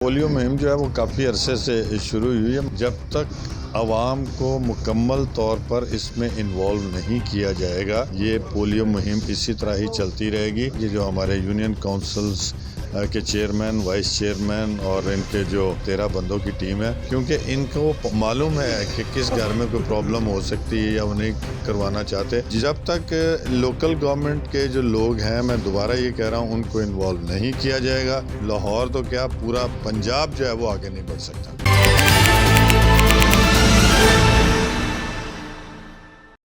Polio مہم جو ہے وہ کافی عرصے سے شروع ہوئی ہے. جب تک عوام کو مکمل طور پر اس میں انوالو نہیں کیا جائے گا یہ پولیو مہم اسی طرح ہی چلتی رہے گی. یہ جو ہمارے یونین کونسلز کے چیئرمین، وائس چیئرمین اور ان کے جو 13 بندوں کی ٹیم ہے، کیونکہ ان کو معلوم ہے کہ کس گھر میں کوئی پرابلم ہو سکتی ہے یا وہ نہیں کروانا چاہتے. جب تک لوکل گورنمنٹ کے جو لوگ ہیں، میں دوبارہ یہ کہہ رہا ہوں، ان کو انوالو نہیں کیا جائے گا، لاہور تو کیا پورا پنجاب جو ہے وہ آگے نہیں بڑھ سکتا.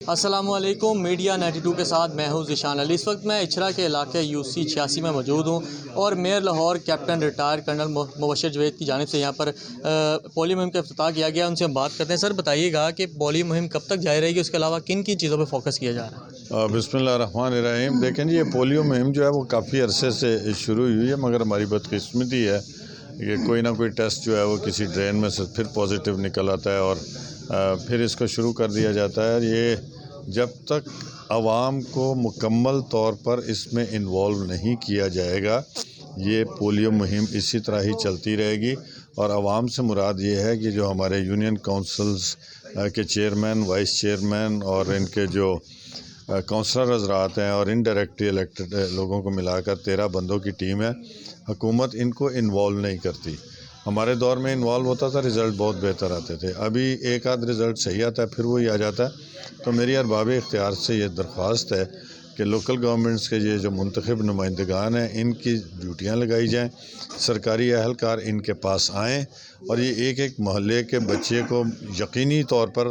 السلام علیکم. میڈیا 92 کے ساتھ میں ہوں ذیشان علی. اس وقت میں اچھرا کے علاقے UC 86 میں موجود ہوں اور mayor Lahore captain retired colonel Mubashir Javed کی جانب سے یہاں پر پولیو مہم کا افتتاح کیا گیا. ان سے ہم بات کرتے ہیں. سر بتائیے گا کہ پولیو مہم کب تک جاری رہے گی، اس کے علاوہ کن کن چیزوں پہ فوکس کیا جا رہا ہے؟ بسم اللہ الرحمن الرحیم. دیکھیں جی، یہ پولیو مہم جو ہے وہ کافی عرصے سے شروع ہوئی ہے، مگر ہماری بدقسمتی ہے کہ کوئی نہ کوئی ٹیسٹ جو ہے وہ کسی ڈرین میں سے پھر پازیٹیو نکل آتا ہے اور پھر اس کو شروع کر دیا جاتا ہے. یہ جب تک عوام کو مکمل طور پر اس میں انوالو نہیں کیا جائے گا یہ پولیو مہم اسی طرح ہی چلتی رہے گی. اور عوام سے مراد یہ ہے کہ جو ہمارے یونین کونسلز کے چیئرمین، وائس چیئرمین اور ان کے جو کونسلر حضرات ہیں اور انڈائریکٹلی الیکٹڈ لوگوں کو ملا کر 13 بندوں کی ٹیم ہے. حکومت ان کو انوالو نہیں کرتی. ہمارے دور میں انوالو ہوتا تھا، رزلٹ بہت بہتر آتے تھے. ابھی ایک آدھ رزلٹ صحیح آتا ہے، پھر وہی آ جاتا ہے. تو میری ارباب اختیار سے یہ درخواست ہے کہ لوکل گورنمنٹس کے یہ جو منتخب نمائندگان ہیں ان کی ڈیوٹیاں لگائی جائیں، سرکاری اہلکار ان کے پاس آئیں اور یہ ایک ایک محلے کے بچے کو یقینی طور پر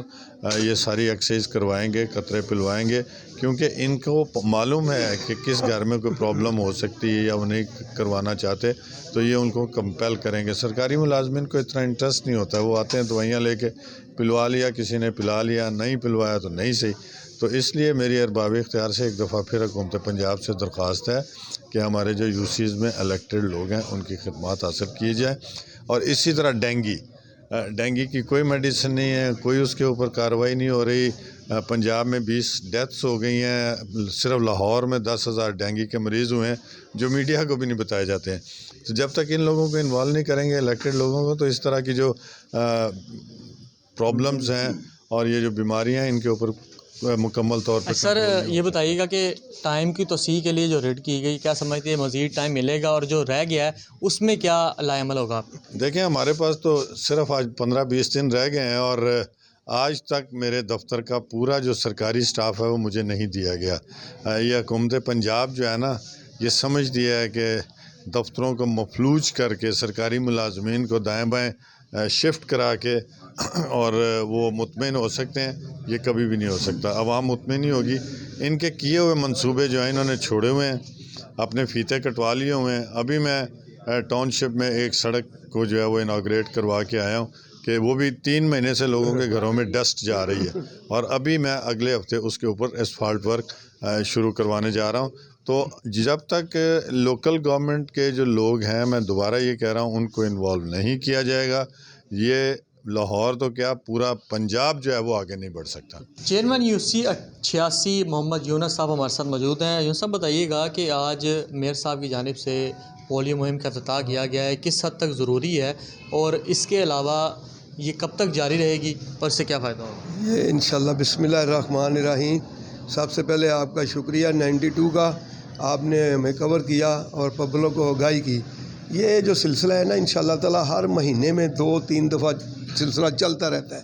یہ ساری ایکسرسائز کروائیں گے، قطرے پلوائیں گے، کیونکہ ان کو معلوم ہے کہ کس گھر میں کوئی پرابلم ہو سکتی ہے یا وہ نہیں کروانا چاہتے، تو یہ ان کو کمپیل کریں گے. سرکاری ملازمین کو اتنا انٹرسٹ نہیں ہوتا، وہ آتے ہیں دوائیاں لے کے، پلوا لیا، کسی نے پلا لیا، نہیں پلوایا تو نہیں صحیح. تو اس لیے میری ارباب اختیار سے ایک دفعہ پھر حکومت پنجاب سے درخواست ہے کہ ہمارے جو UCs میں الیکٹڈ لوگ ہیں ان کی خدمات حاصل کی جائیں. اور اسی طرح ڈینگی کی کوئی میڈیسن نہیں ہے، کوئی اس کے اوپر کارروائی نہیں ہو رہی. پنجاب میں 20 ڈیتھس ہو گئی ہیں، صرف لاہور میں 10,000 ڈینگی کے مریض ہوئے ہیں جو میڈیا کو بھی نہیں بتائے جاتے ہیں. تو جب تک ان لوگوں کو انوالو نہیں کریں گے الیکٹڈ لوگوں کو، تو اس طرح کی جو پرابلمز ہیں اور یہ جو بیماریاں ہیں ان کے اوپر مکمل طور پر سر یہ بتائیے گا کہ ٹائم کی توسیع کے لیے جو ریڈ کی گئی، کیا سمجھتے ہیں مزید ٹائم ملے گا، اور جو رہ گیا ہے اس میں کیا لائے عمل ہوگا؟ دیکھیں، ہمارے پاس تو صرف آج 15-20 دن رہ گئے ہیں اور آج تک میرے دفتر کا پورا جو سرکاری سٹاف ہے وہ مجھے نہیں دیا گیا. یہ حکومت پنجاب جو ہے نا، یہ سمجھ دیا ہے کہ دفتروں کو مفلوج کر کے سرکاری ملازمین کو دائیں بائیں شفٹ کرا کے اور وہ مطمئن ہو سکتے ہیں. یہ کبھی بھی نہیں ہو سکتا. عوام مطمئن نہیں ہوگی. ان کے کیے ہوئے منصوبے جو ہیں انہوں نے چھوڑے ہوئے ہیں، اپنے فیتے کٹوا لیے ہوئے ہیں. ابھی میں ٹاؤن شپ میں ایک سڑک کو جو ہے وہ اناگریٹ کروا کے آیا ہوں کہ وہ بھی 3 مہینے سے لوگوں کے گھروں میں ڈسٹ جا رہی ہے، اور ابھی میں اگلے ہفتے اس کے اوپر اسفالٹ ورک شروع کروانے جا رہا ہوں. تو جب تک لوکل گورنمنٹ کے جو لوگ ہیں، میں دوبارہ یہ کہہ رہا ہوں، ان کو انوالو نہیں کیا جائے گا یہ لاہور تو کیا پورا پنجاب جو ہے وہ آگے نہیں بڑھ سکتا. چیئرمین UC 86 محمد یونس صاحب ہمارے ساتھ موجود ہیں. یونس صاحب بتائیے گا کہ آج میئر صاحب کی جانب سے پولیو مہم کا افتتاح کیا گیا ہے، کس حد تک ضروری ہے اور اس کے علاوہ یہ کب تک جاری رہے گی اور اس سے کیا فائدہ ہوگا؟ یہ انشاءاللہ بسم اللہ الرحمن الرحیم. سب سے پہلے آپ کا شکریہ 92 کا، آپ نے ہمیں کور کیا اور پبلک کو آگاہی کی. یہ جو سلسلہ ہے نا، انشاءاللہ تعالی ہر مہینے میں 2-3 دفعہ سلسلہ چلتا رہتا ہے.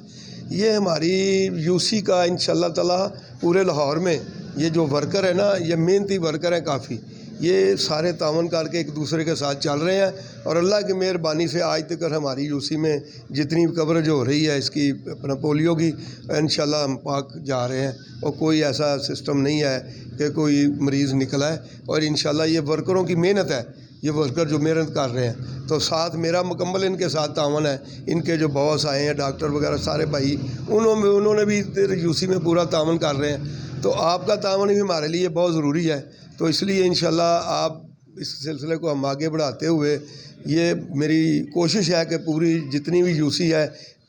یہ ہماری UC کا انشاءاللہ تعالی پورے لاہور میں یہ جو ورکر ہے نا، یہ محنتی ورکر ہیں کافی. یہ سارے تعاون کر کے ایک دوسرے کے ساتھ چل رہے ہیں اور اللہ کی مہربانی سے آج تک ہماری UC میں جتنی کوریج ہو رہی ہے اس کی اپنا پولیو کی، انشاءاللہ ہم پاک جا رہے ہیں اور کوئی ایسا سسٹم نہیں ہے کہ کوئی مریض نکلا ہے. اور انشاءاللہ یہ ورکروں کی محنت ہے، یہ ورکر جو محنت کر رہے ہیں، تو ساتھ میرا مکمل ان کے ساتھ تعاون ہے. ان کے جو باس آئے ہیں، ڈاکٹر وغیرہ سارے بھائی، انہوں نے بھی UC میں پورا تعاون کر رہے ہیں. تو آپ کا تعاون بھی ہمارے لیے بہت ضروری ہے. تو اس لیے انشاءاللہ آپ اس سلسلے کو ہم آگے بڑھاتے ہوئے، یہ میری کوشش ہے کہ پوری جتنی بھی UC ہے